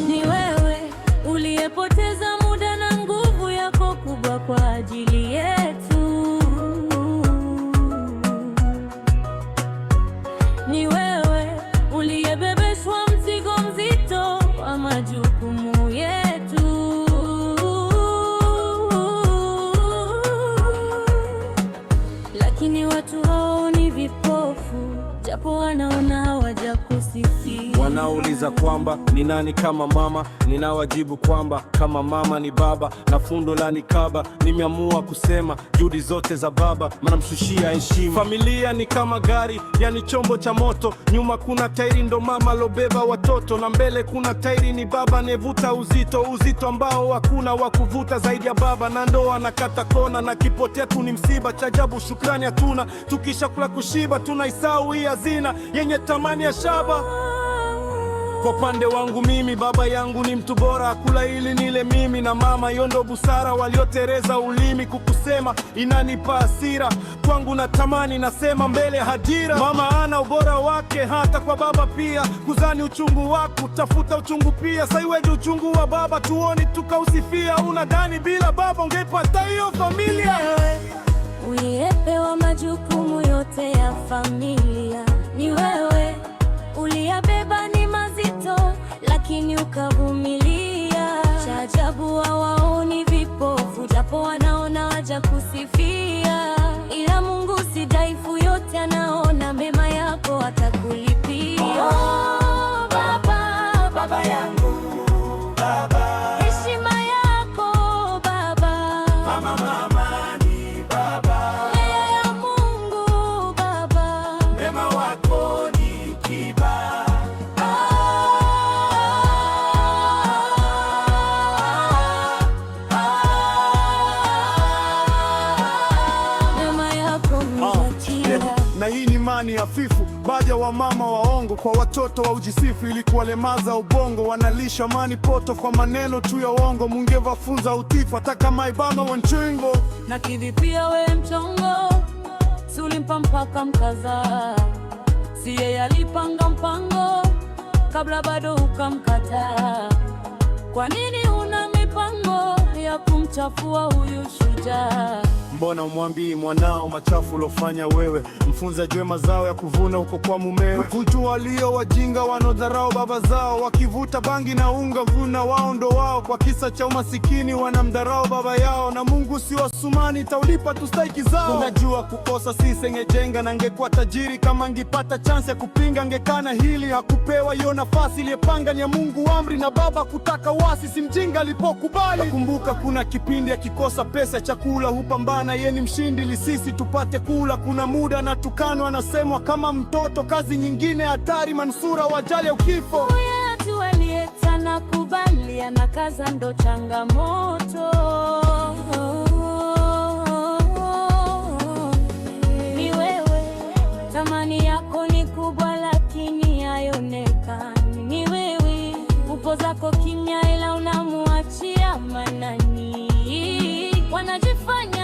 Ni wewe uliyepoteza muda na nguvu yako kubwa kwa ajili yetu. Ni wewe uliyebebeshwa mzigo mzito wa majukumu yetu. Lakini watu hao ni vipofu, japo wanaona hawajakusifia. Wanauliza kwamba ni nani kama mama, ninawajibu kwamba kama mama ni baba, na fundo la nikaba nimeamua kusema juhudi zote za baba, manamshushia heshima. Familia ni kama gari, yani chombo cha moto. Nyuma kuna tairi, ndo mama lobeba watoto, na mbele kuna tairi, ni baba nevuta uzito ambao hakuna wa kuvuta zaidi ya baba. Na ndo anakata kona na kipotea tu ni msiba. Cha ajabu shukrani hatuna, tukishakula kushiba tunaisahau hii hazina yenye thamani ya shaba. Kwa upande wangu mimi, baba yangu ni mtu bora, kula ili nile mimi na mama. Hiyo ndo busara waliotereza ulimi, kukusema inanipa hasira. Kwangu na tamani nasema mbele hadira. Mama ana ubora wake hata kwa baba pia, kuzani uchungu wako tafuta uchungu pia. Saiweje uchungu wa baba tuoni tukausifia? Unadhani bila baba ungeipata hiyo familia? Uliyepewa majukumu yote ya familia, ni wewe uliyabeba, ni mazito lakini ukavumilia. Cha ajabu hawaoni vipofu, japo wanaona waja kusifia. Ila Mungu si dhaifu, yote anaona, mema yako atakulipia. Oh, baba, baba yangu baba, heshima yako baba. Mama, mama ni baba, mbele ya Mungu baba, mema wako ni kiba. Na hii ni imani hafifu, baadhi ya wamama waongo kwa watoto wa ujisifu, ili kuwalemaza ubongo. Wanalisha amani poto kwa maneno tu ya uongo. Mungevafunza utifu hata kama ibama wanchingo. Na kivipia we mchongo, si ulimpa mpaka mkaza, si yeye alipanga mpango kabla bado ukamkataa. Kwa nini una mipango ya kumchafua huyu shujaa? Mbona umwambii mwanao machafu ulofanya wewe? Mfunze jue mazao ya kuvuna huko kwa mumewe. Kutu walio wajinga wanodharau baba zao, wakivuta bangi na unga vuna wao ndo wao. Kwa kisa cha umasikini wanamdharau baba yao, na Mungu si wasumani taulipa tu stahiki zao. Unajua kukosa si sengejenga, na angekuwa tajiri kama angepata chance ya kupinga angekana hili. Hakupewa hiyo nafasi, iliyepanga ni ya Mungu amri, na baba kutaka wasi si mjinga alipokubali. Kumbuka kuna kipindi akikosa pesa ya chakula hupambana, yeye ni mshindi ili sisi tupate kula. Kuna muda na tukano anasemwa kama mtoto, kazi nyingine hatari, manusura wajali au kifo. Yetu aliyeta na kubalia na kaza ndo changamoto. Ni wewe, thamani yako ni kubwa lakini haionekani. Ni wewe, upo zako kimya ila unamuachia Manani. Wanajifanya